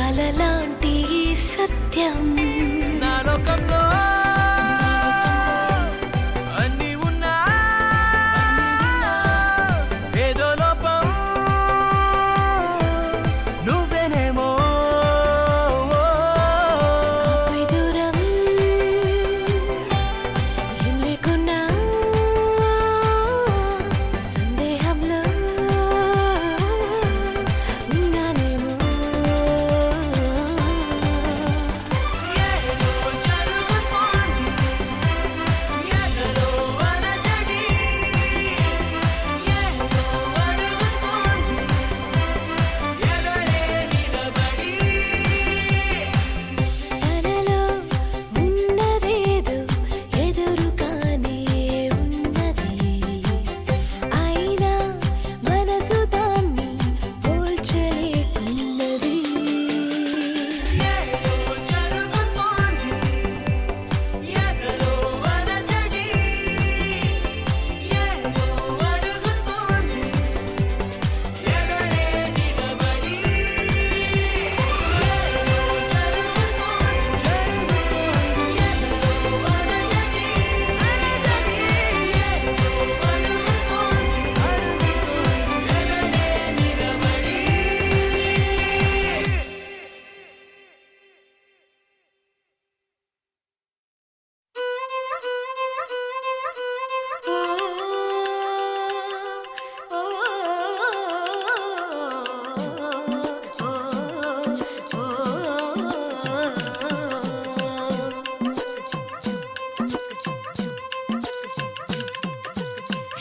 కలలాంటి సత్యం నా లోకంలో అన్నీ ఉన్నా ఏదో లోపం నువ్వేనేమో ఆపై దూరం ఏం లేకున్నా సందేహంలో ఉన్నానేమో ఏదో జరుగుతోంది ఎదలో అలజడి ఏదో అడుగుతోంది ఎదరే నిలబడి తనలో ఉన్నదేదో ఎదురుగానే ఉన్నది అయినా మనసు దాన్ని పోల్చలేకున్నది ఏదో జరుగుతోంది ఎదలో అలజడి ఏదో అడుగుతోంది ఎదరే నిలబడి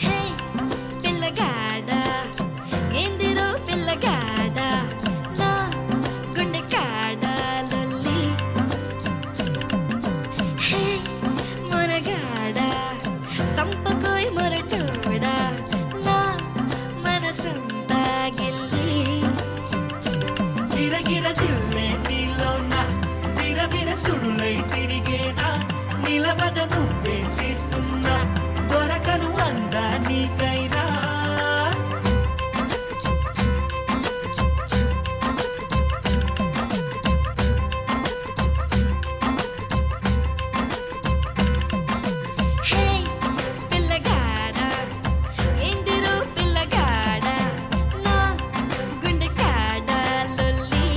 హే పిల్లగాడా ఏందిరో పిల్లగాడా నా గుండె కాడా లొల్లి హే మొరగాడా సంపకోయ్ మొరటోడా నా మనసంతా గిల్లి గిరగిర జిల్లే నీలోన విరవిర సుడులై తిరిగేనా నిలబడ నువ్వేం చేస్తున్నా దొరకను అందా నీకైనా హే పిల్లగాడా ఏందిరో పిల్లగాడా నా గుండె కాడా లొల్లి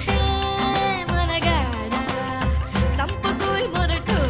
హే మనగాడా సంపకోయ్ మొరటోడా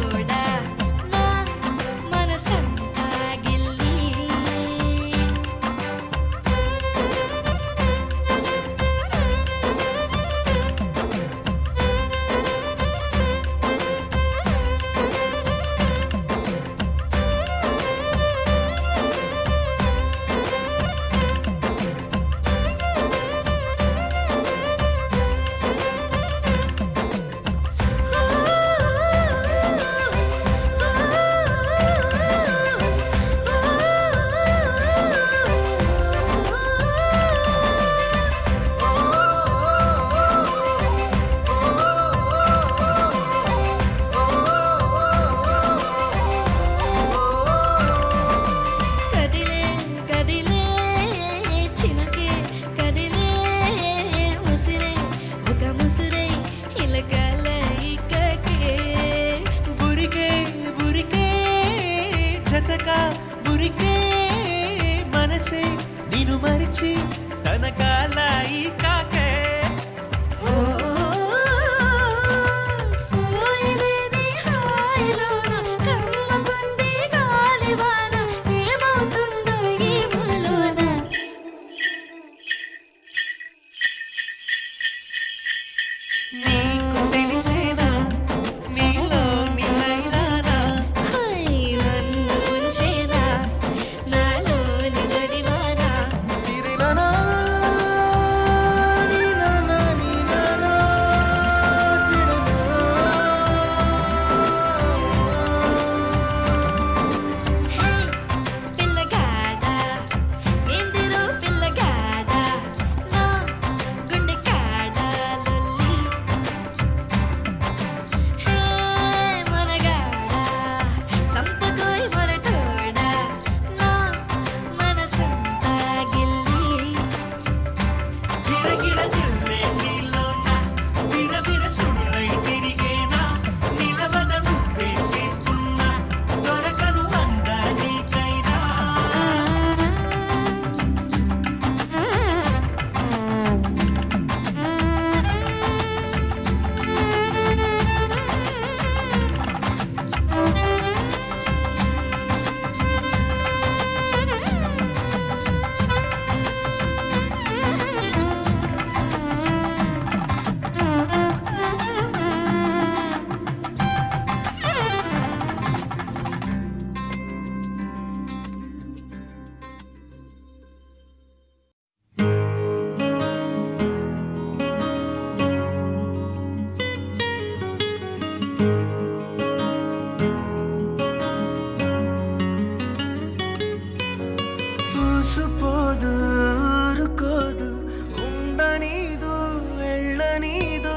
ఉండనీదు వెళ్ళనీదు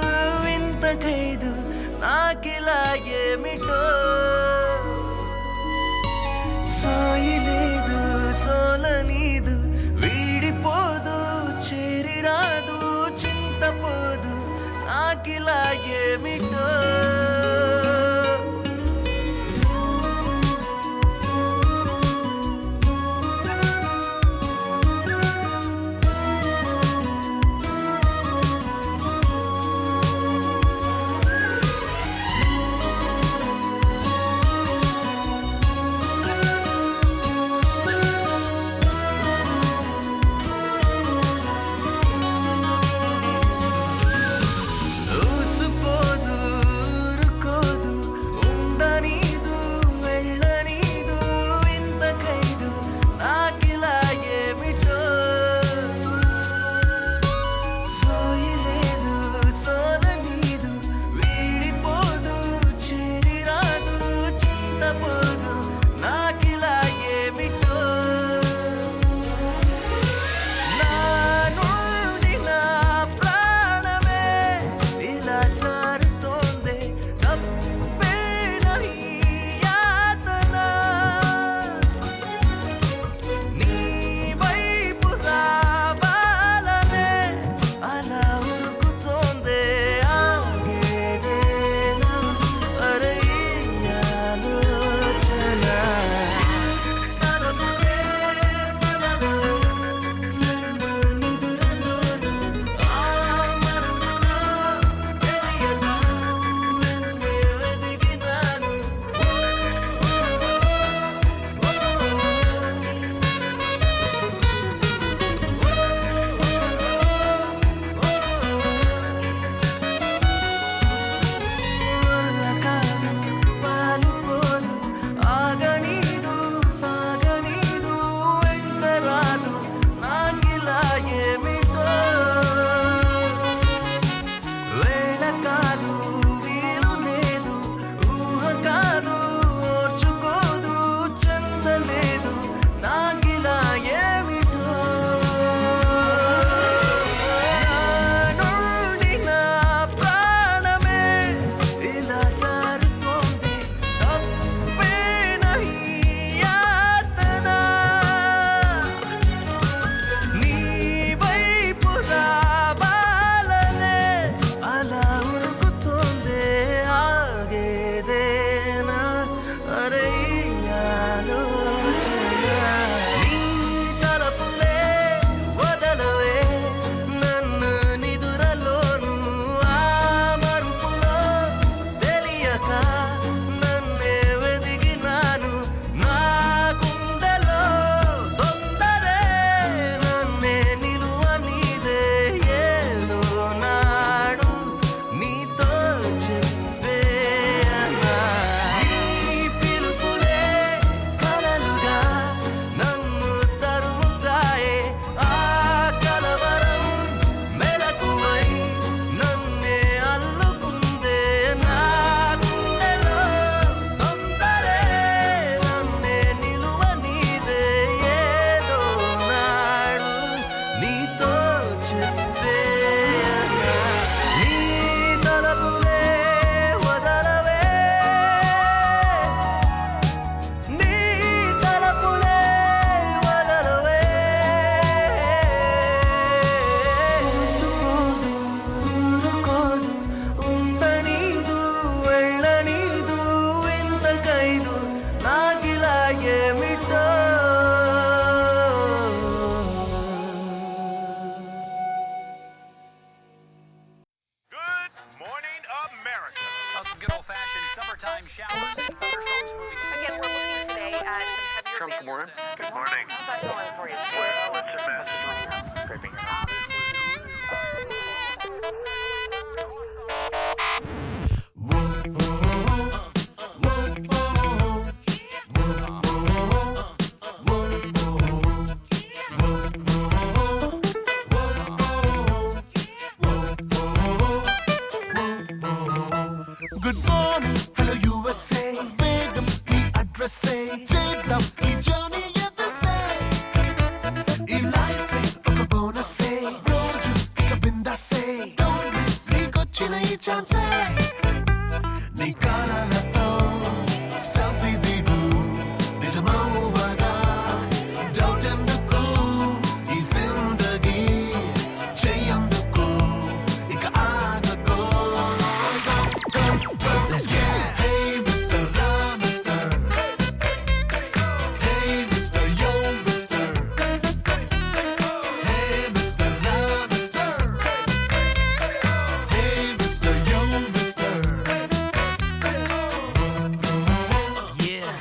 ఇంత ఖైదు నాకిలా ఏమిటో సాయి లేదు సోలనీదు వీడిపోదు చేరిరాదు చింతపోదు నాకిలా ఏమిటో summertime showers and thunderstorms moving through. Again, we're looking today at some heavier Trump, good morning. Good morning. How's that going for you today? Well, it's a mess. Thanks for joining us. It's great being here. Obviously, the news Good morning, hello USA. వేగం ఈ అడ్రస్సే చేద్దాం ఈ journey ఎదుర్సే ఈ life ఒక బోనస్సే రోజు ఇక say don't miss నీకొచ్చిన ఈ chance నీ కాలాలతో సెల్ఫీ దిగు నిజమవ్వగా డౌట్ ఎందుకు ఈ జిందగీ చెయ్యందుకు ఇక ఆగకు Let's get Hey Mr. Mister Hey Mr. Yo Mr. Hey Mr. Mister Hey Mr. Yo Mr. Yeah.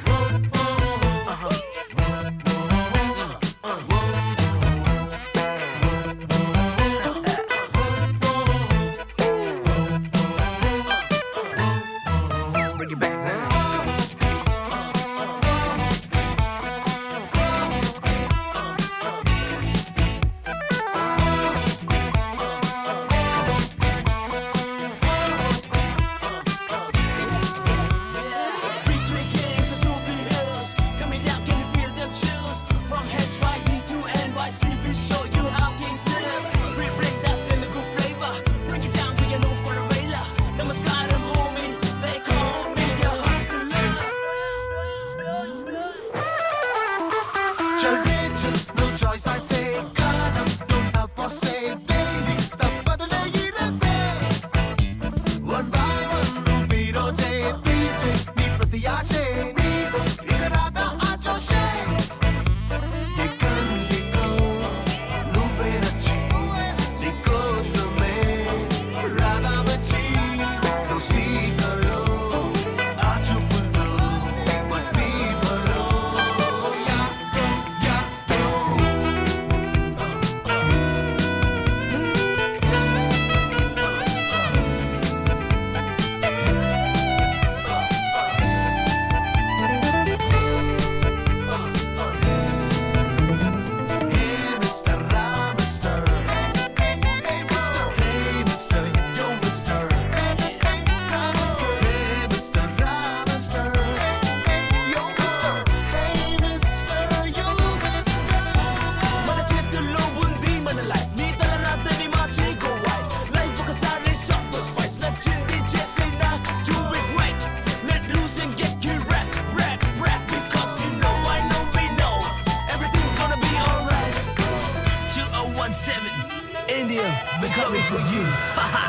Bring it back now. Chal re chal, no choice I say. Kaanam tumna posse, baby. Tappadule girase. One by one, viroje, piche, ni pratiyashe, needu ikarada aachoshe. Ye kandiko, nuve nachi, nikosame, rada machi. So speak hello, aachupullo, must be hello. Hey Mr. Mister Hey Mr. Hey Mr. Yo Mr. Hey Mr. Mister Yo Mr. Hey Mr. Yo Mr. మన చేతుల్లో ఉంది మన life నీ తలరాతని మార్చే go white life ఒకసారి stop those fights నచ్చింది చేసేనా do it right let loose and get you rap because you know I know we know everything's gonna be alright 2017 India we're coming for you haha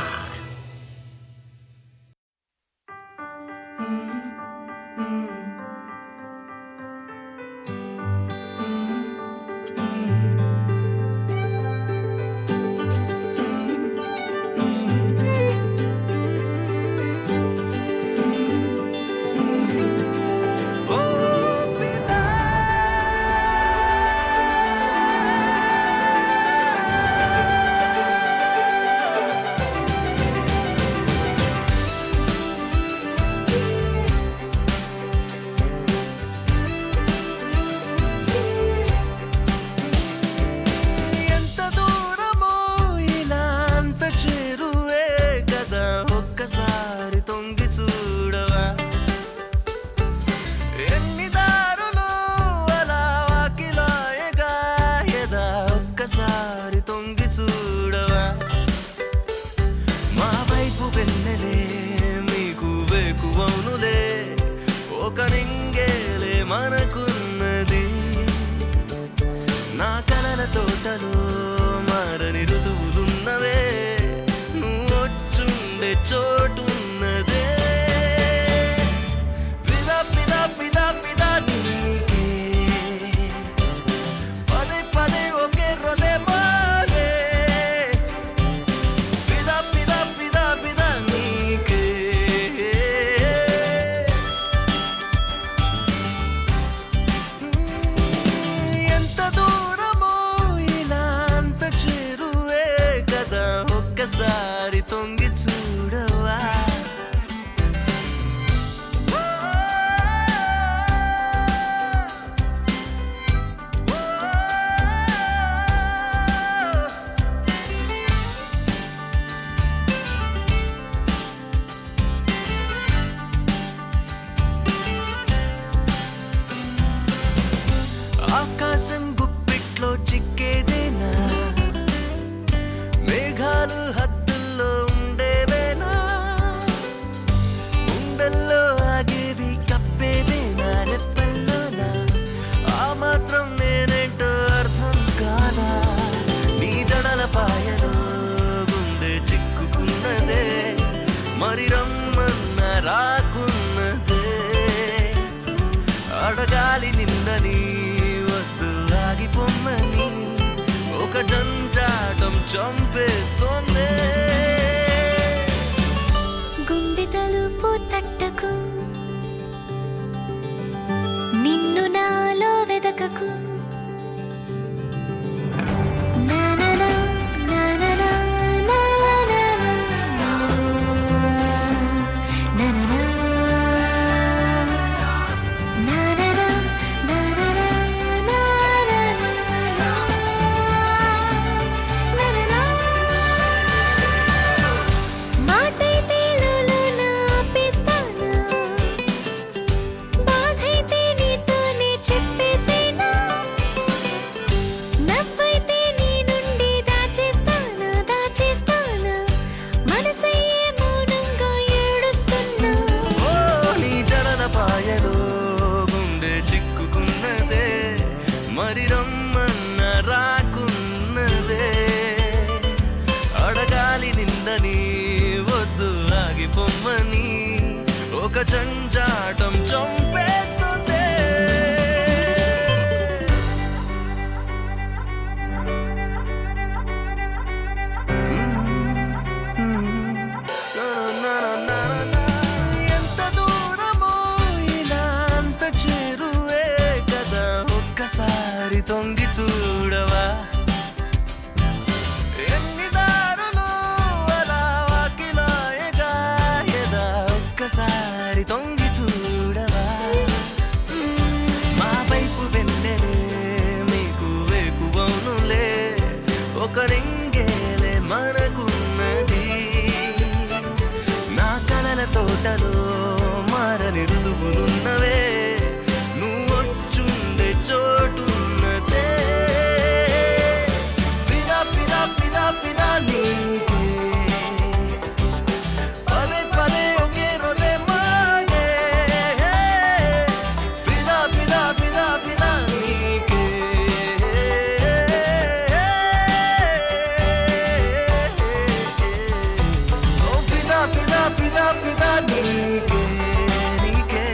ఎంత దూరమో ఇలా అంత చేరువే కదా ఒక్కసారి తొంగి చూడవా ఎన్ని దారులు అలా వాకిలాయగా ఎదా ఒక్కసారి తొంగి చూడవా మా వైపు వెన్నెలే మీకు వేకువనులే ఒక నింగేలే మనకున్నది నా కలల తోటలో మారని ఋతువులున్నవే నువ్వొచ్చుండే చోటున్నదే పిదా పిదా పిదా పిదా నీకే పదే పదే ఒకే రొదే మారే పిదా పిదా పిదా పిదా నీకే ఎంత దూరమో ఇలా అంత చేరువే కదా ఒక్కసారి తొంగి చూడవా ఆకాశం గుప్పిట్లో చిక్కేదేనా మేఘాలు మరి రమ్మన్న రాకున్నదే అడగాలి నిందని వద్దు ఆగిపోమ్మని ఒక జంజాటం చంపేస్తోందే గుండె తలుపు తట్టకు నిన్ను నాలో వెదకకు నాననా నాననా నాననా నాననా నాననా నాననా నాననా మాటైతే లోలోన ఆపేస్తాను బాధైతే నీతోనే చెప్పేసేనా నవ్వైతే నీ నుండి దాచేస్తాను మనసయ్యే మౌనంగా ఏడుస్తున్నా ఓ నీ జడల పాయలో గుండె చిక్కుకున్నదే మరి రమ్మన్న రాకున్నదే అడగాలి నిందని వద్దు ఆగిపోమ్మని ఒక జంజాటం చంపేస్తుందే ఎంత దూరమో ఇలా అంత చేరువే కదా ఒక్కసారి తొంగి చూడవా ఎన్ని దారులు అలా వాకిలాయగా ఎదా ఒక్కసారి తొంగి చూడవా మా వైపు వెన్నెలే మీకు వేకువనులే ఒక రింగేలే మనకున్నది నా కలల తోటలో మారని ఋతువులున్నవే నువ్వొచ్చుండే చోటున్నదే పిదా పిదా పిదా పిదా నీకే పదే పదే ఒకే రొదే మాగే పిదా పిదా పిదా పిదా నీకే ఓ పిదా పిదా పిదా పిదా నీకే నీకే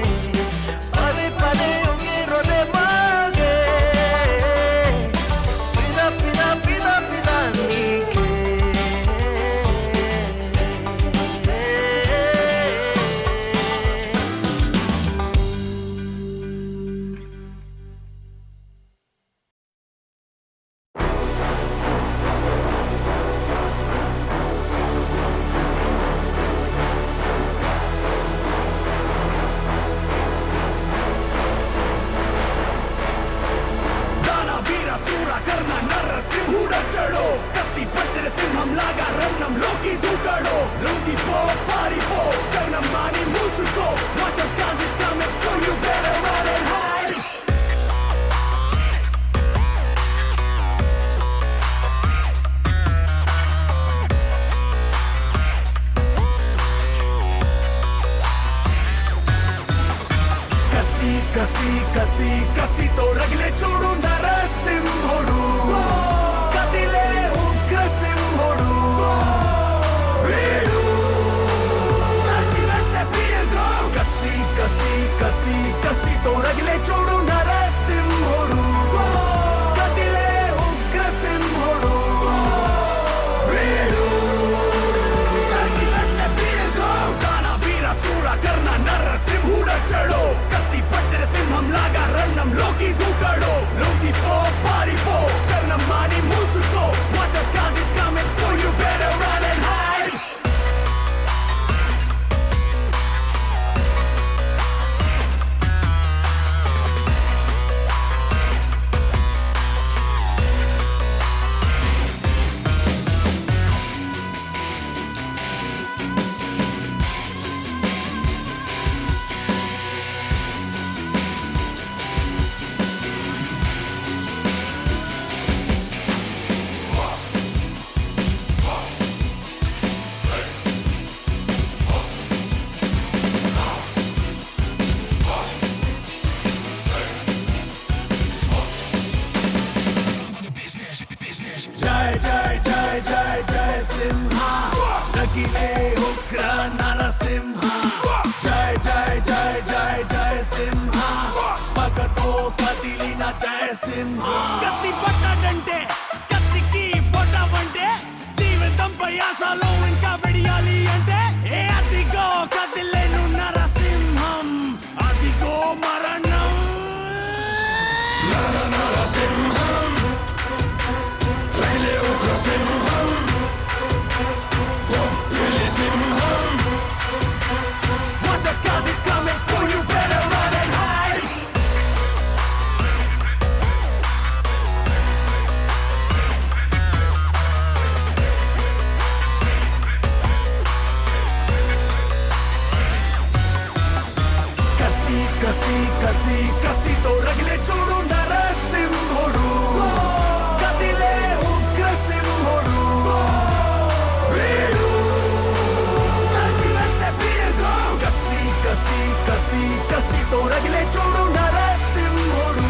రగిలే ఉగ్ర నరసింహ జయ జయ జయ జయ జయ సింహ పగతో కదిలిన జయ సింహ కత్తి పట్టాడంటే కత్తికి పొట్టవంటే జీవితంపై ఆశలో ఇంకా వెడియాలి అంటే ఏ అదిగో కదిలేను నరసింహం అదిగో మరణం నరసింహం రగిలే ఉగ్ర సింహం Watch out, 'cause he's coming for you, better run and hide. Kasi, kasi, kasi, kasi to ragile chudu narasimhodu. Kadile ugra simhodu. Vedu. Kasi vese pirgo. Kasi, kasi, kasi, kasi to ragile chudu narasimhodu.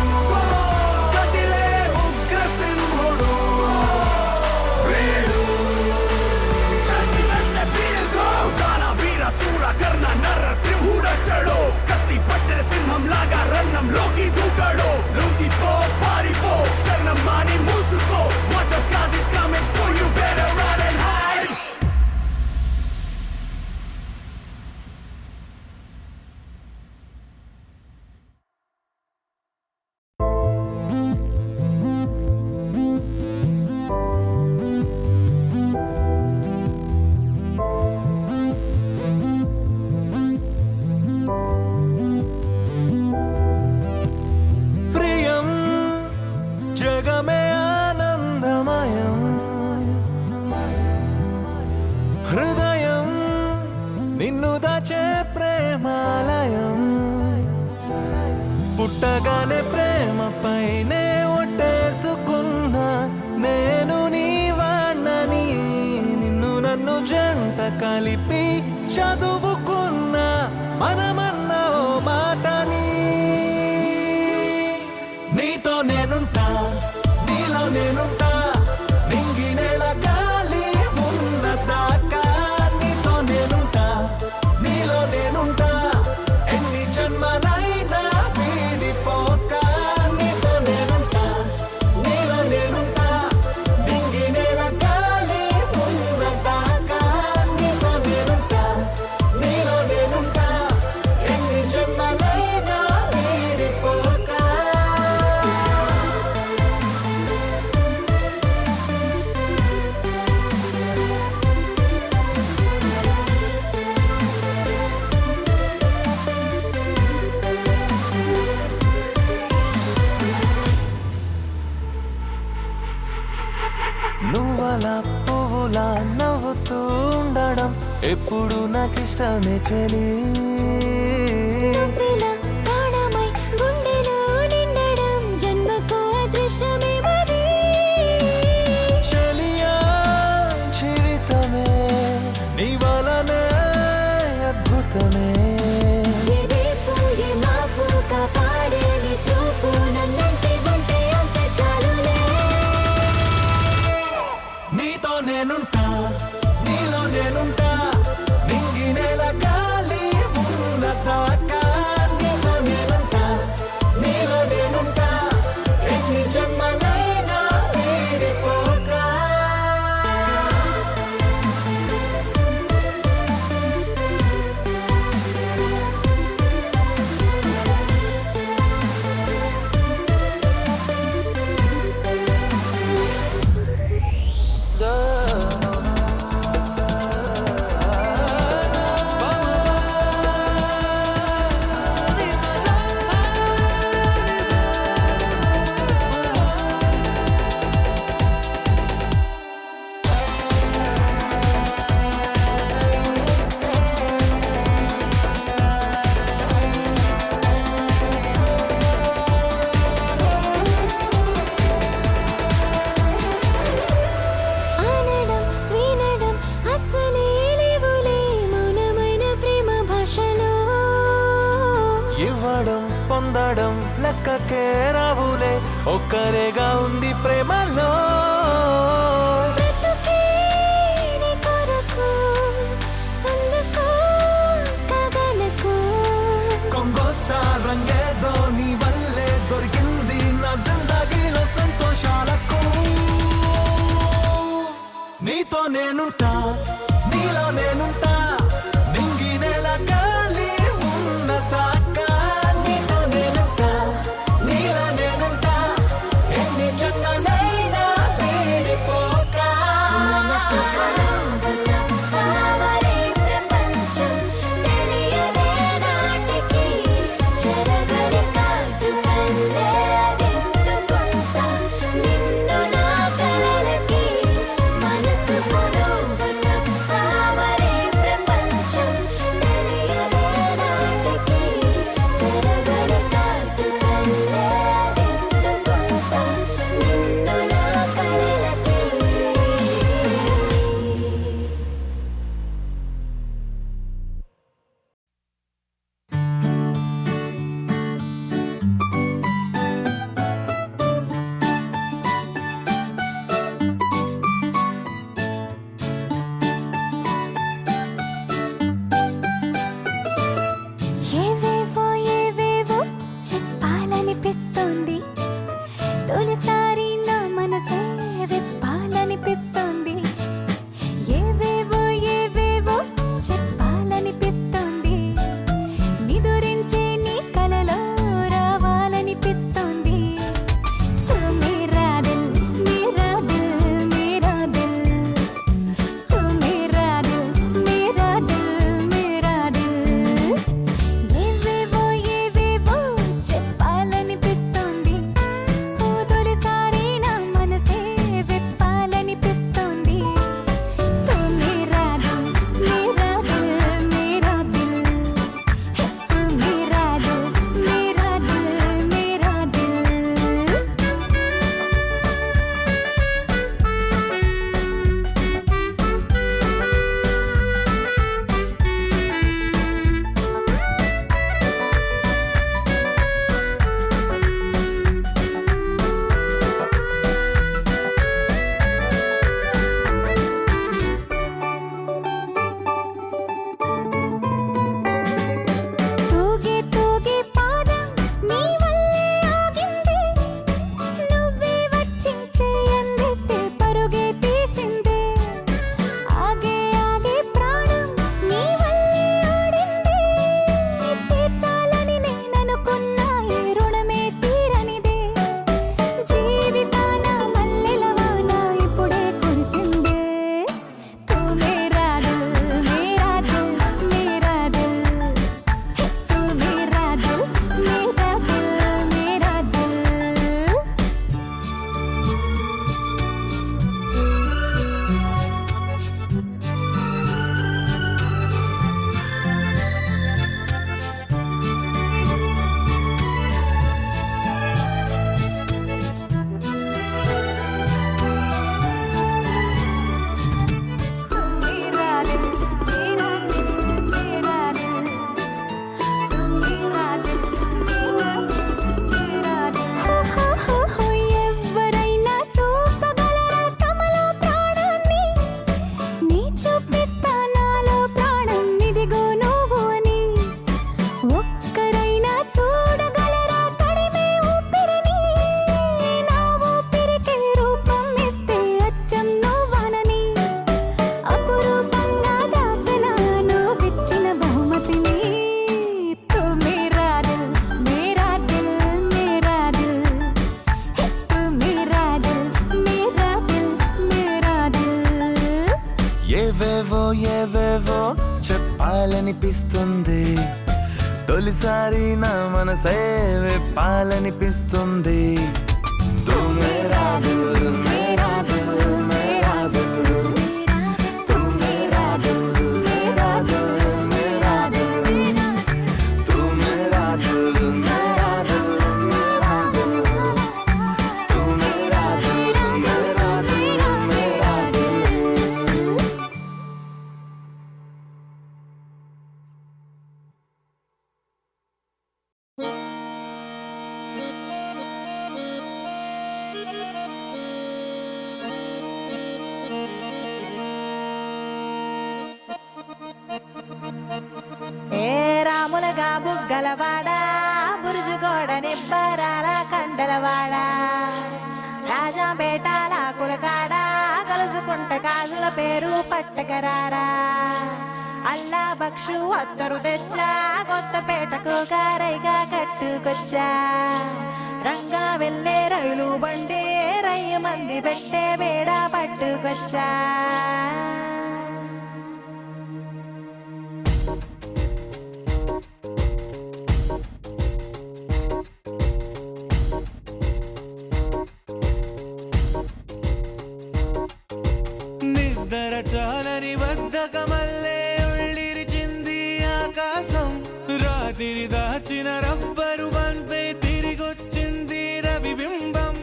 Kadile ugra simhodu. Vedu. Kasi vese pirgo. Gana veera sura karna narasimhuda chado. Katti pattre simham laga rannam loki dugado. Lungi po paripo sharanam mani musuko. Watch out, 'cause he's coming for you, better run and hide. ప్రియం జగమే ఆనందమయం హృదయం నిన్ను దాచే ప్రేమాలయం పుట్టగానే ప్రేమపైనే ఒట్టేసుకున్నా నేను నీ వాణ్ణని నిన్ను నన్ను జంట కలిపి చదువుకున్నా మనమన్న ఓ మాటని నీతో నేనుంటా నీలో నేనుంటా నింగి నేల గాలి ఉన్న దాకా నీతో నేనుంటా నీలో నేనుంటా ఎన్ని జన్మలైనా వీడిపోక నీతో నేనుంటా నీలో నేనుంటా నింగి నేల గాలి ఉన్న దాకా నీతో నేనుంటా నీలో నేనుంటా ఎన్ని జన్మలైనా వీడిపోక నువ్వలా పువ్వులా నవ్వుతూ ఉండడం ఎప్పుడు నాకిష్టమే చెలి నువ్విలా ప్రాణమై గుండెలో నిండడం జన్మకు అదృష్టమే మరి. చెలియా జీవితమే నీ వలనే అద్భుతమే ఏ రేపు ఏ మాపు కాపాడే నీ చూపు నన్నంటే ఉంటే అంత చాలులే. నీతో నేనుంటా నీలో నేనుంటా నింగి నేల గాలి ఉన్న దాకా నీతో నేనుంటా నీలో నేనుంటా ఎన్ని జన్మలైనా వీడిపోక ఆనడం వినడం అసలే లేవులే మౌనమైన ప్రేమ భాషలో. ఇవ్వడం పొందడం లెక్కకే రావులే ఒక్కరేగా ఉంది ప్రేమలో బ్రతుకే నీ కొరకు ఏవేవో చెప్పాలనిపిస్తుంది, తొలిసారి నా మనసే విప్పాలనిపిస్తుంది. తూ మేరా దిల్ మేరా దిల్ మేరా దిల్, తూ మేరా దిల్ మేరా దిల్ మేరా దిల్, తూ మేరా దిల్ మేరా దిల్ మేరా దిల్, తూ మేరా దిల్ మేరా దిల్ మేరా దిల్. ఏ రాములగా బుగ్గలవాడా, బురుజుగోడ నిబ్బరాల కండలవాడా, రాజాపేటాల కులకాడ కలుసుకుంట కాజుల పేరు పట్టకరారా. అల్లా బక్షు అత్తరు తెచ్చా, కొత్తపేటకు కారైగా కట్టుకొచ్చా. రంగా వెళ్ళే రైలు బండి రయ్య మంది పెట్టే బేడ పట్టుకొచ్చా. నిద్ర చాలని బద్ధకమల్లే ఉళ్ళిరిచింది ఆకాశం. రాత్రి దాచిన రబ్బరు బంతే తిరిగొచ్చింది రవిబింబం.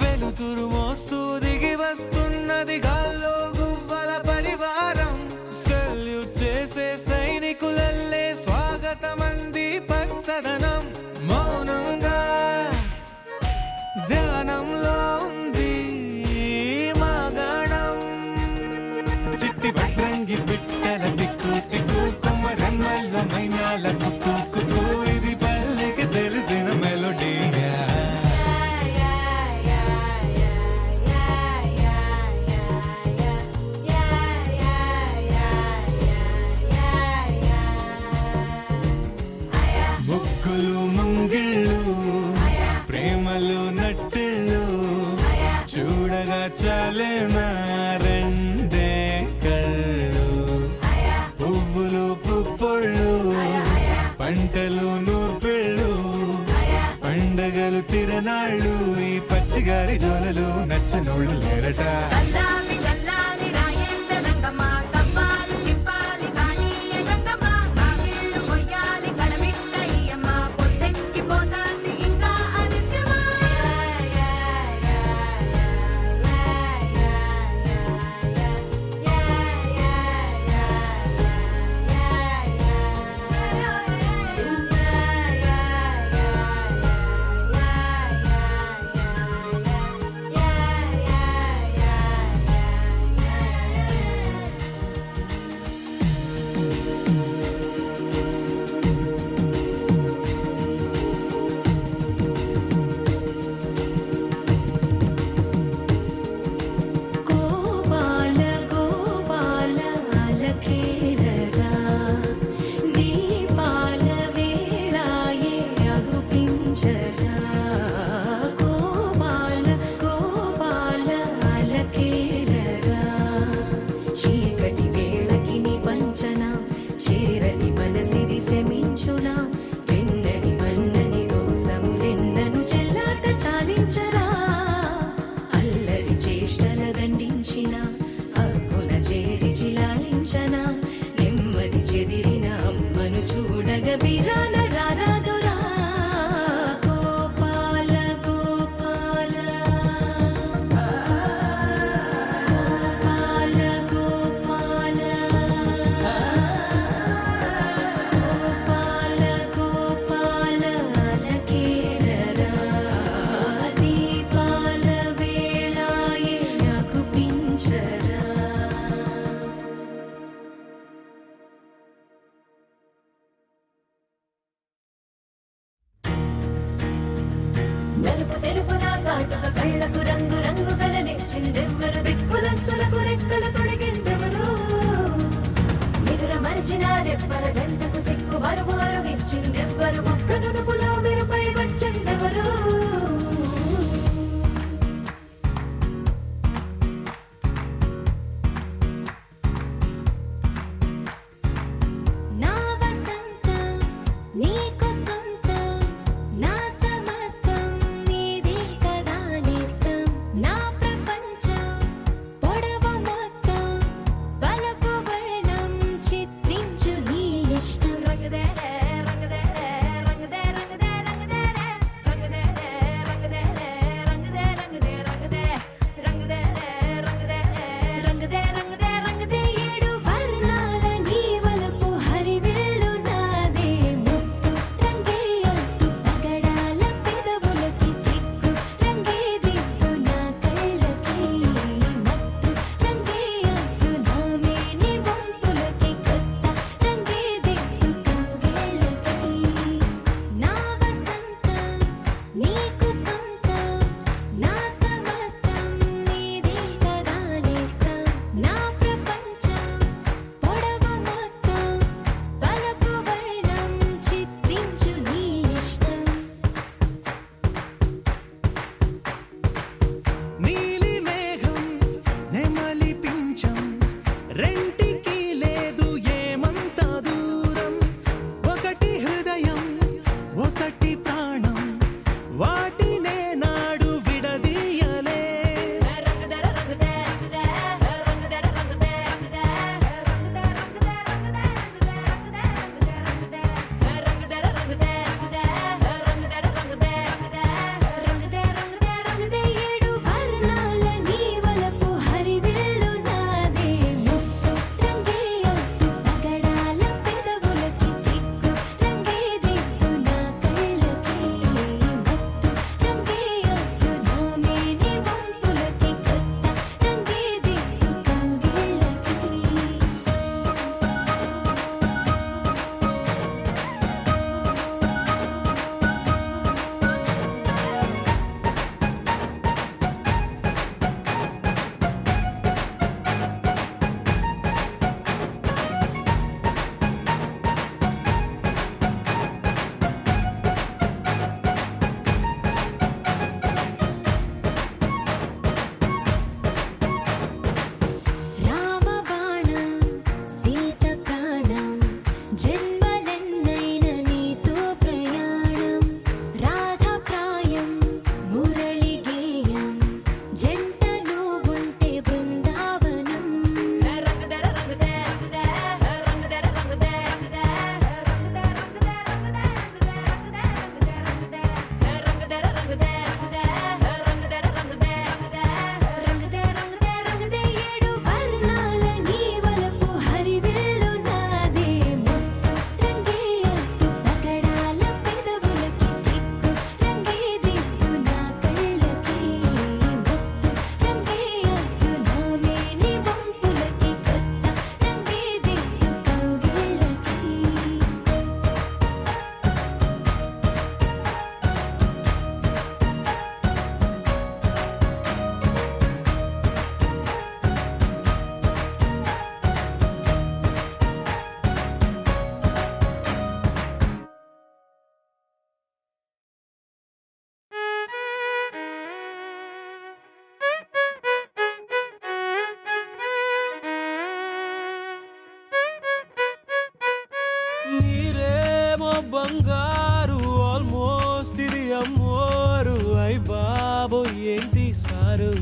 వెలుతురు మోస్తూ దిగి వస్తున్నది గాల్లో గువ్వల పరివారం. సెల్యూట్ చేసే సైనికులల్లే స్వాగతమంది పచ్చదనం. మౌనంగా ధ్యానంలో ఉంది మాగణం. చిట్టి భద్రంగి పిట్టల టిక్కు టిక్కు, కుమ్మరమ్మల మైనాల కుక్కు కుక్కు, ఇది పల్లెకి తెలిసిన మెలోడీగా. ముగ్గులు ముంగిళ్ళు ప్రేమలు నట్టిళ్ళు, చూడగా చాలేనా రెండే కళ్ళు. పువ్వులు పుప్పొళ్ళు పంటలు నూర్పిళ్ళు, పండగలు తిరనాళ్ళు, ఈ పచ్చిగారి జోలలు నచ్చనోళ్ళు లేరట. మీరేమో బంగారు ఆల్మోస్ట్ ఇది అమ్మోరు అయ్ బాబో ఏంటి సారు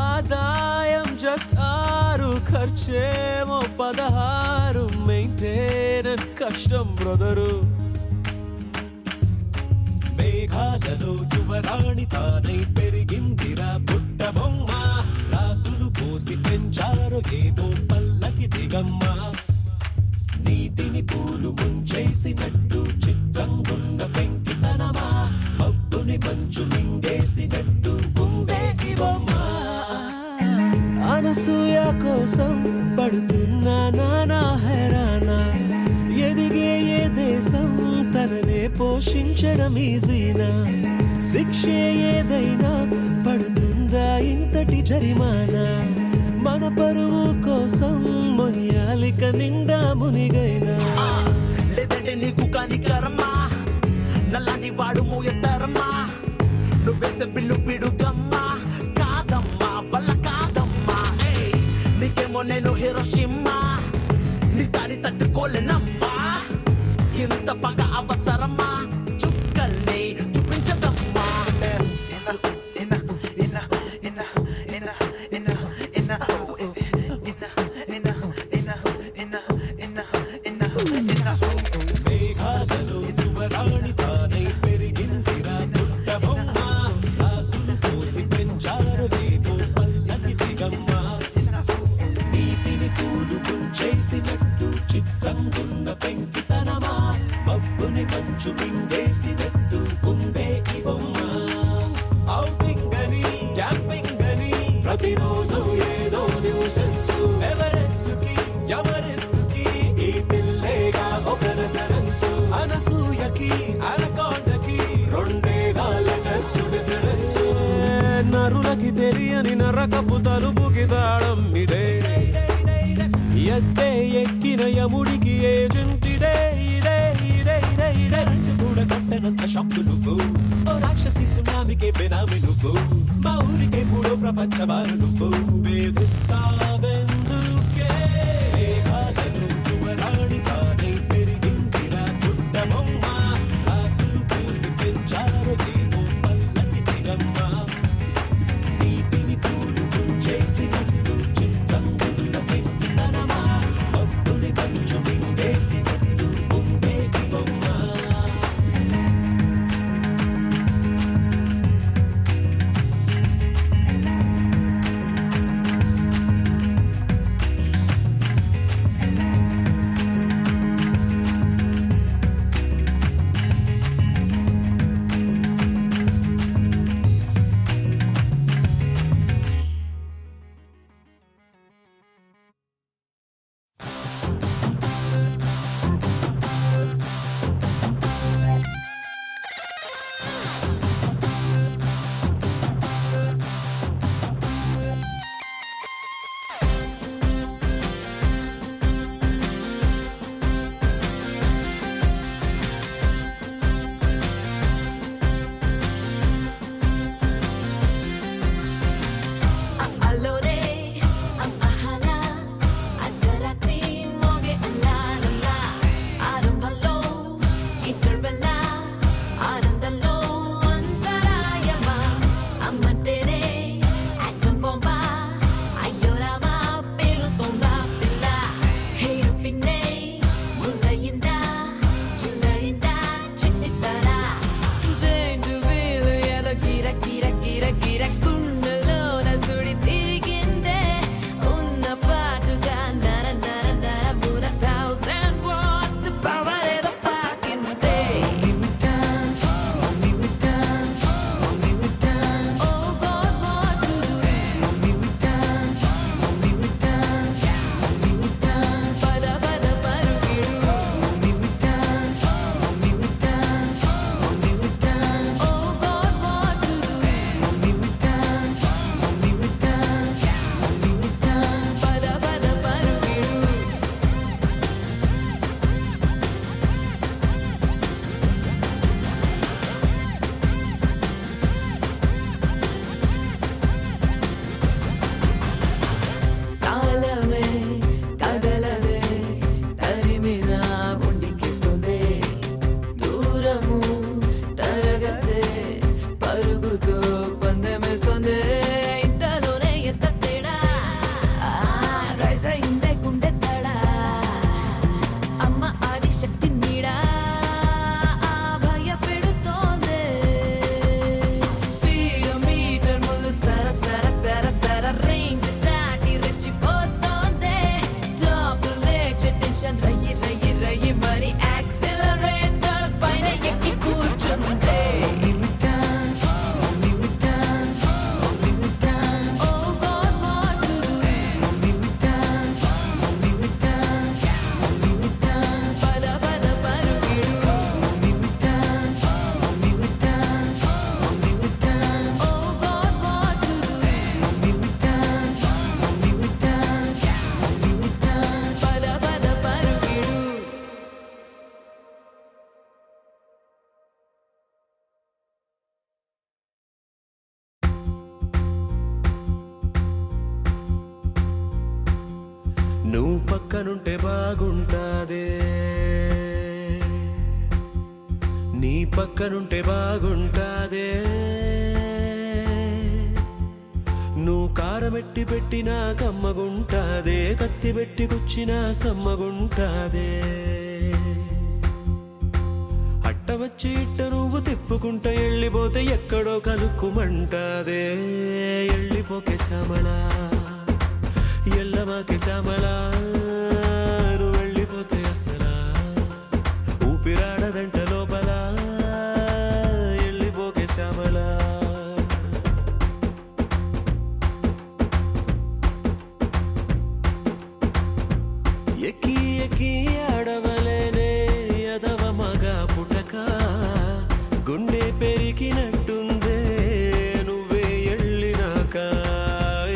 ఆదాయం జస్ట్ 6 ఖర్చేమో 16 మెయింటెనెన్స్ కష్టం బ్రదరు మేఘాలలో యువరాణి తానై పెరిగిందిరా పుట్ట బొమ్మ రాసులు పోసి పెంచారు ఏదో పల్లకి దిగమ్మ నీటిని పూలు ముంచేసినట్టు చిత్రంగున్న పెంకితనమా మబ్బుని మంచు మింగేసినట్టు ఉందే ఈ బొమ్మ అనసూయ కోసం పడుతున్నా నానా హెరానా ఎదిగే ఏ దేశం తననే పోషించడం ఈజీనా శిక్షే ఏదైనా పడుతుందా ఇంతటి జరిమానా మన పరువు కోసం మొయ్యాలిక నిండా మునిగైనా లేదంటే నీకు కాని కరమా నల్లాని వాడు మోయతారమ్మా నువ్వేసే బిల్లు పిడుగమ్మా కాదమ్మా వల్ల కాదమ్మా నీకేమో నేను హిరోషిమా నీ దాడి తట్టుకోలేనమ్మా ఇంత పగ అవసరమా చుక్కల్ని చూపించదమ్మా మేఘాలలో యువరాణి తానై పెరిగిందిరా పుట్ట బొమ్మ రాసులు పోసి పెంచారు ఏదో పల్లకి దిగమ్మ నీటిని పూలు ముంచేసినట్టు చిత్రంగున్న పెంకితనమా మబ్బుని మంచు మింగేసినట్టు ఉందే ఈ బొమ్మ ఔటింగ్ అని క్యాంపింగ్ అని ప్రతిరోజు ఏదో న్యూసెన్స్ ఎవరెస్ట్ కి ఎవరెస్ట్ కి ఈ పిల్లేగా ఒక రెఫరెన్స్ అనసూయకి అనకొండకి రెండేగా లెటర్స్ డిఫరెన్స్ నరులకి తెలియని నరకపు తలుపుకి తాళం ఇదే ఎద్దే ఎక్కిన యముడికి ఏజెంట్ ఇదే ఇదే ఇదే ఇదే ఇదే రెండు కూడా కట్టనంత షాక్ నువ్వు ఓ రాక్షసి సునామికే బెనామి నువ్వు మా ఊరికే మూడో ప్రపంచ బారు నువ్వు వేధిస్తావెందుకే మేఘాలలో యువరాణి తానై పెరిగిందిరా పుట్ట బొమ్మ రాసులు పోసి పెంచారు ఏమో పల్లకి దిగమ్మ నీటిని పూలు ముంచేసినట్టు చిత్రంగున్న పెంకితనమా మబ్బుని మంచు మింగేసినట్టు ఉందే ఈ బొమ్మ నువ్వు పక్కనుంటే బాగుంటాదే, నీ పక్కనుంటే బాగుంటాదే. నువ్వు కారమెట్టి పెట్టినా కమ్మగుంటాదే, కత్తి పెట్టి గుచ్చినా సమ్మగుంటాదే. అట్ట వచ్చి ఇట్ట నువ్వు తిప్పుకుంటా వెళ్ళిపోతే ఎక్కడో కలుక్కుమంటాదే. వెళ్ళిపోకే శ్యామలా, ఎల్లమాకే శ్యామలా, నువ్వు వెళ్ళిపోతే అసలా ఊపిరాడదంట లోపల. వెళ్ళిపోకే శ్యామలా. ఎక్కి ఎక్కి ఆడవలేనే ఎదవ మగ పుటక, గుండె పెరిగినట్టుందే నువ్వే ఎళ్ళినాక.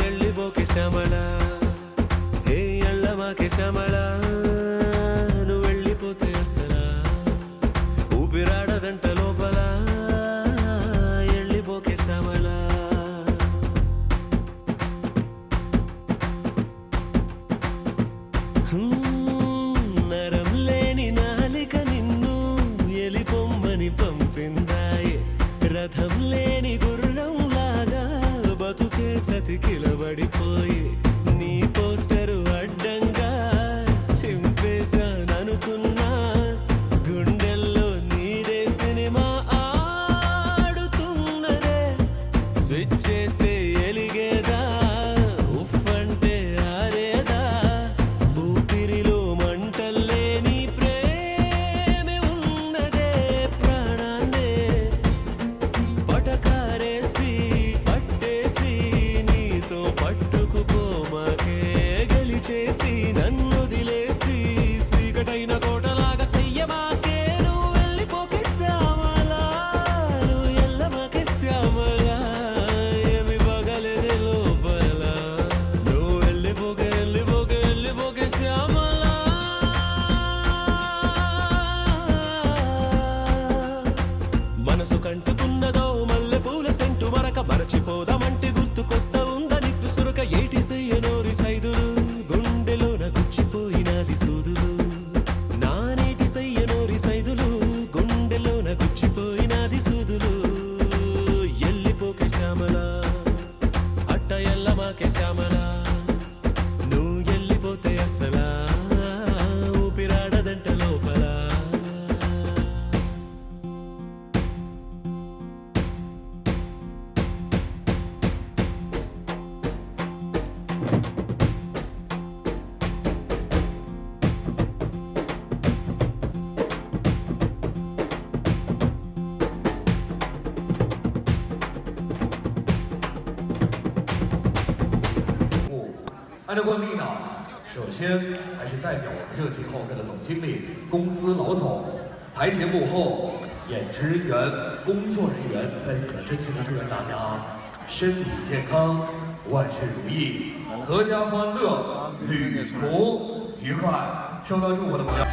ఎళ్ళిపోకే శ్యామలా, హే ఎళ్ళమాకే శ్యామలా, నువ్వు వెళ్ళిపోతే అసలా ఊపిరాడదంట లోపల. వెళ్ళిపోకే శ్యామలా. నరం లేని నాలిక నిన్ను ఎలిపొమ్మని పంపిందాయే, రథం లేని గుర్రం లాగా బతుకే చతికిలబడిపోయి. నీ పోస్టరు అడ్డంగా చింపేశాననుకున్నా, గుండెల్లో నీదే సినిమా ఆడుతున్నదే. స్విచ్ చేస్తే ఎలిగేదా, ఉఫ్ అంటే ఆరేదా, ఊపిరిలో మంటల్లే నీ ప్రేమే ఉన్నదే. ప్రాణాన్నే పటకారేసి పట్టేసి నీతో పట్టుకుపోమాకే, గలిచేసి నన్నొదిలేసి సీకటైన కోటలాగా చెయ్యమాకే. నువ్వు వెళ్ళిపోకే శ్యామలా, నువ్వు ఎల్లమాకే శ్యామలా, ఏమి పగలేదే లోపల. నువ్వు వెళ్ళిపోకే వెళ్ళిపోకే వెళ్ళిపోకే శ్యామలా. మనసు కంటుకున్నదో మల్లె పూల సెంటు మరక, మరచిపోదామంటే గుర్తుకొస్తా ఉందని సురక. ఏటి సయ్యనోరి సైదులు గుండెలోన గుచ్చిపోయినది సూదులు, నానేటి సయ్యనోరి సైదులు గుండెలోన గుచ్చిపోయినది సూదులు. ఎల్లిపోకే శ్యామలా, అట్ట ఎల్లమాకే శ్యామలా, నువ్వు ఎల్లిపోతే అసలా ఊపిరాడదంట లోపల.按照惯例呢，首先还是代表我们热情后客的总经理、公司老总，台前幕后演职人员、工作人员，在此呢真心的祝愿大家身体健康、万事如意、阖家欢乐、旅途愉快。受到祝福的朋友。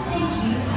Thank you.